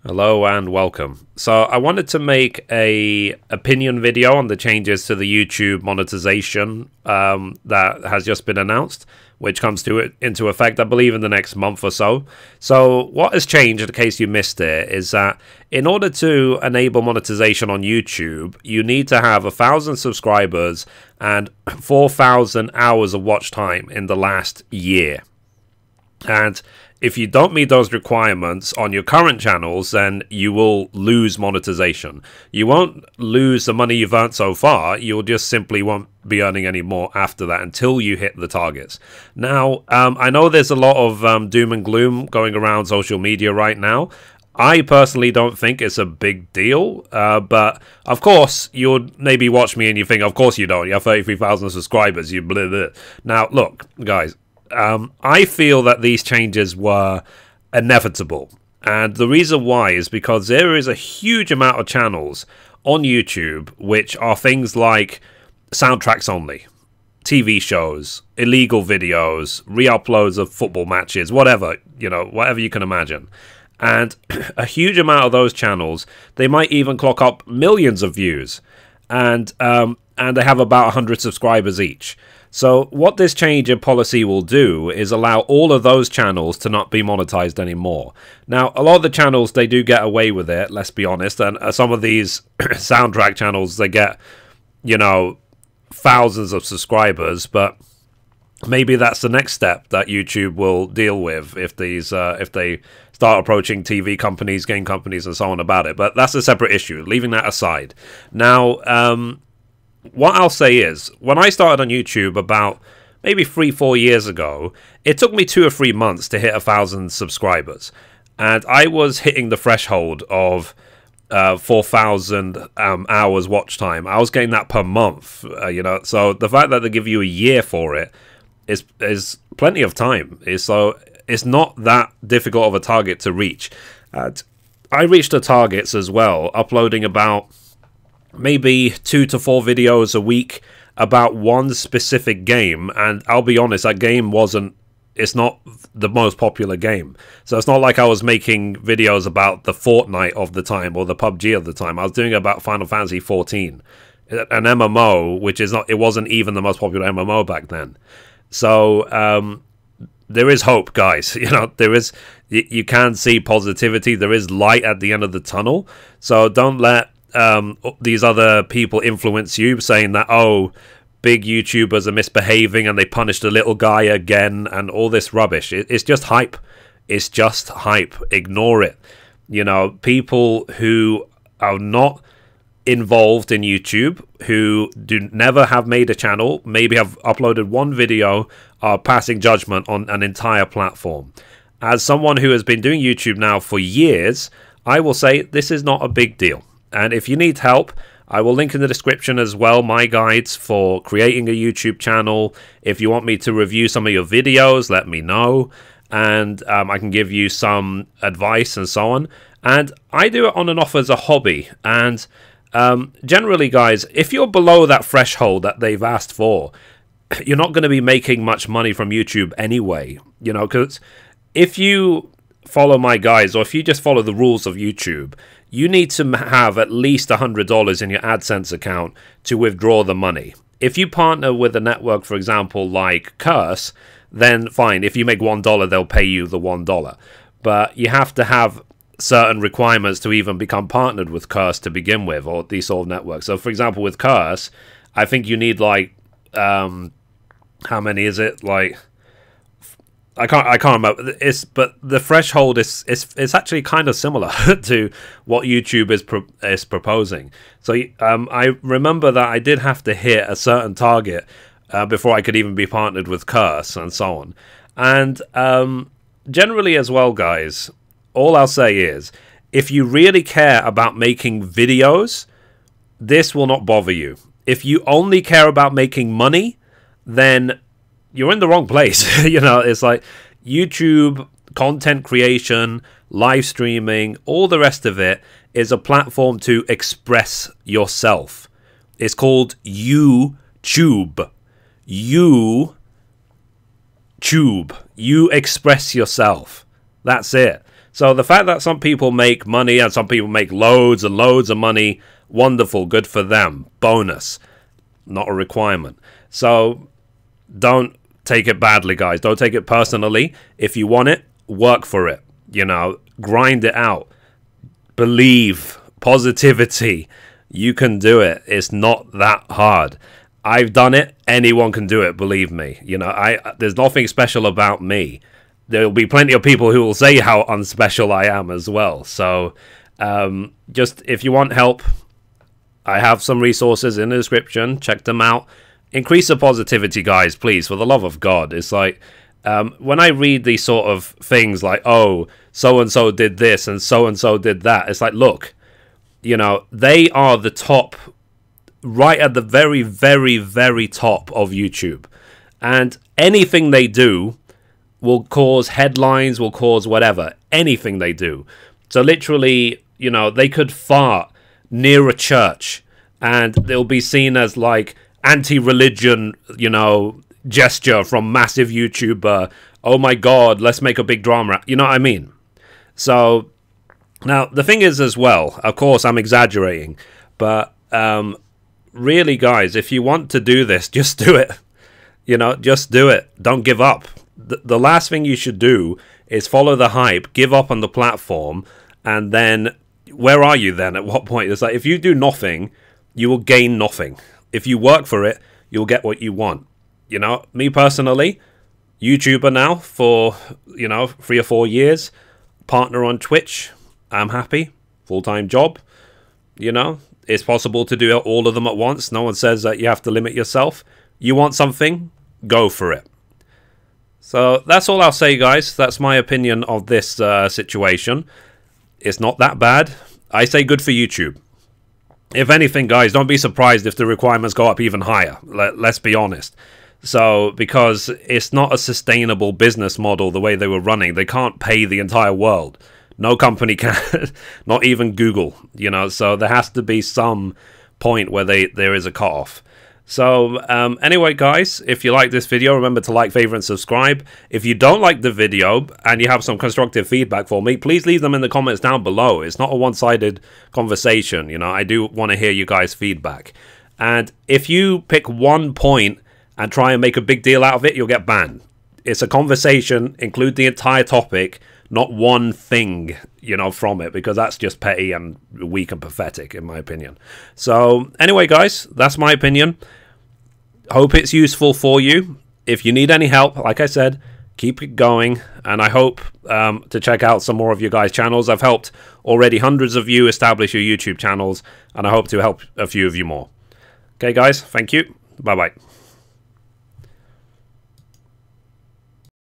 Hello and welcome. So I wanted to make a opinion video on the changes to the YouTube monetization that has just been announced, which comes into effect, I believe, in the next month or so. So what has changed, in case you missed it, is that in order to enable monetization on YouTube, you need to have 1,000 subscribers and 4,000 hours of watch time in the last year. And if you don't meet those requirements on your current channels, then you will lose monetization. You won't lose the money you've earned so far. You'll just simply won't be earning any more after that until you hit the targets. Now, I know there's a lot of doom and gloom going around social media right now. I personally don't think it's a big deal, but of course, you'll maybe watch me and you think, of course you don't. You have 33,000 subscribers, you blah, blah. Now, look, guys. I feel that these changes were inevitable, and the reason why is because there is a huge amount of channels on YouTube which are things like soundtracks only, TV shows, illegal videos, re-uploads of football matches, whatever, whatever you can imagine. And a huge amount of those channels, they might even clock up millions of views, and they have about 100 subscribers each. So what this change in policy will do is allow all of those channels to not be monetized anymore. Now, a lot of the channels, they do get away with it, let's be honest. And some of these soundtrack channels, they get, thousands of subscribers. But maybe that's the next step that YouTube will deal with if they start approaching TV companies, game companies, and so on about it. But that's a separate issue, leaving that aside. Now, what I'll say is, when I started on YouTube about maybe 3-4 years ago, it took me 2 or 3 months to hit 1,000 subscribers. And I was hitting the threshold of 4,000 hours watch time. I was getting that per month, So the fact that they give you a year for it is plenty of time. So it's not that difficult of a target to reach. I reached the targets as well, uploading about maybe 2 to 4 videos a week about one specific game, and I'll be honest, that game it's not the most popular game. So it's not like I was making videos about the Fortnite of the time or the PUBG of the time. I was doing about Final Fantasy 14, an MMO, which it wasn't even the most popular MMO back then. So there is hope, guys. You can see positivity. There is light at the end of the tunnel. So don't let these other people influence you, saying that, oh, big YouTubers are misbehaving and they punished the little guy again and all this rubbish. It's just hype. It's just hype. Ignore it. People who are not involved in YouTube, who never have made a channel, maybe have uploaded one video, are passing judgment on an entire platform. As someone who has been doing YouTube now for years, I will say this is not a big deal. And if you need help, I will link in the description as well my guides for creating a YouTube channel. If you want me to review some of your videos, let me know. And I can give you some advice and so on. And I do it on and off as a hobby. And generally, guys, if you're below that threshold that they've asked for, you're not going to be making much money from YouTube anyway. Because if you follow my guides, or if you just follow the rules of YouTube, you need to have at least $100 in your AdSense account to withdraw the money. If you partner with a network, for example, like Curse, then fine. If you make $1, they'll pay you the $1. But you have to have certain requirements to even become partnered with Curse to begin with, or these sort of networks. So, for example, with Curse, I think you need how many is it? I can't remember. But the threshold is actually kind of similar to what YouTube is proposing. So I remember that I did have to hit a certain target before I could even be partnered with Curse and so on. And generally as well, guys, all I'll say is, if you really care about making videos, this will not bother you. If you only care about making money, then you're in the wrong place. It's like YouTube content creation, live streaming, all the rest of it is a platform to express yourself. It's called YouTube. YouTube. You express yourself. That's it. So the fact that some people make money and some people make loads and loads of money, wonderful, good for them, bonus, not a requirement. So don't take it badly, guys. Don't take it personally. If you want it, work for it. You know, grind it out. Believe, positivity. You can do it. It's not that hard. I've done it. Anyone can do it, believe me. You know, there's nothing special about me. There'll be plenty of people who will say how unspecial I am as well. So just if you want help, I have some resources in the description. Check them out. Increase the positivity, guys, please, for the love of God. It's like, when I read these sort of things like, oh, so-and-so did this and so-and-so did that, it's like, look, you know, they are the top, right at the very, very, very top of YouTube. And anything they do will cause headlines, will cause whatever, anything they do. So literally, you know, they could fart near a church and they'll be seen as like anti-religion, you know, gesture from massive YouTuber. Oh my God, let's make a big drama. You know what I mean? So now the thing is as well, of course I'm exaggerating, but really, guys, if you want to do this, just do it. You know, just do it. Don't give up. The last thing you should do is follow the hype, give up on the platform, and then where are you then? At what point? It's like if you do nothing, you will gain nothing. If you work for it, you'll get what you want. You know, me personally, YouTuber now for, you know, 3 or 4 years, partner on Twitch. I'm happy. Full-time job. You know, it's possible to do all of them at once. No one says that you have to limit yourself. You want something, go for it. So that's all I'll say, guys. That's my opinion of this situation. It's not that bad. I say good for YouTube. If anything, guys, don't be surprised if the requirements go up even higher. Let's be honest. So, because it's not a sustainable business model the way they were running. They can't pay the entire world. No company can. Not even Google, you know. So there has to be some point where there is a cutoff. So anyway, guys, if you like this video, remember to like, favorite, and subscribe. If you don't like the video and you have some constructive feedback for me, please leave them in the comments down below. It's not a one-sided conversation, you know. I do want to hear you guys' feedback. And if you pick one point and try and make a big deal out of it, you'll get banned. It's a conversation, include the entire topic, not one thing, you know, from it, because that's just petty and weak and pathetic, in my opinion. So, anyway, guys, that's my opinion. Hope it's useful for you. If you need any help, like I said, keep it going, and I hope to check out some more of you guys' channels. I've helped already hundreds of you establish your YouTube channels, and I hope to help a few of you more. Okay, guys, thank you. Bye-bye.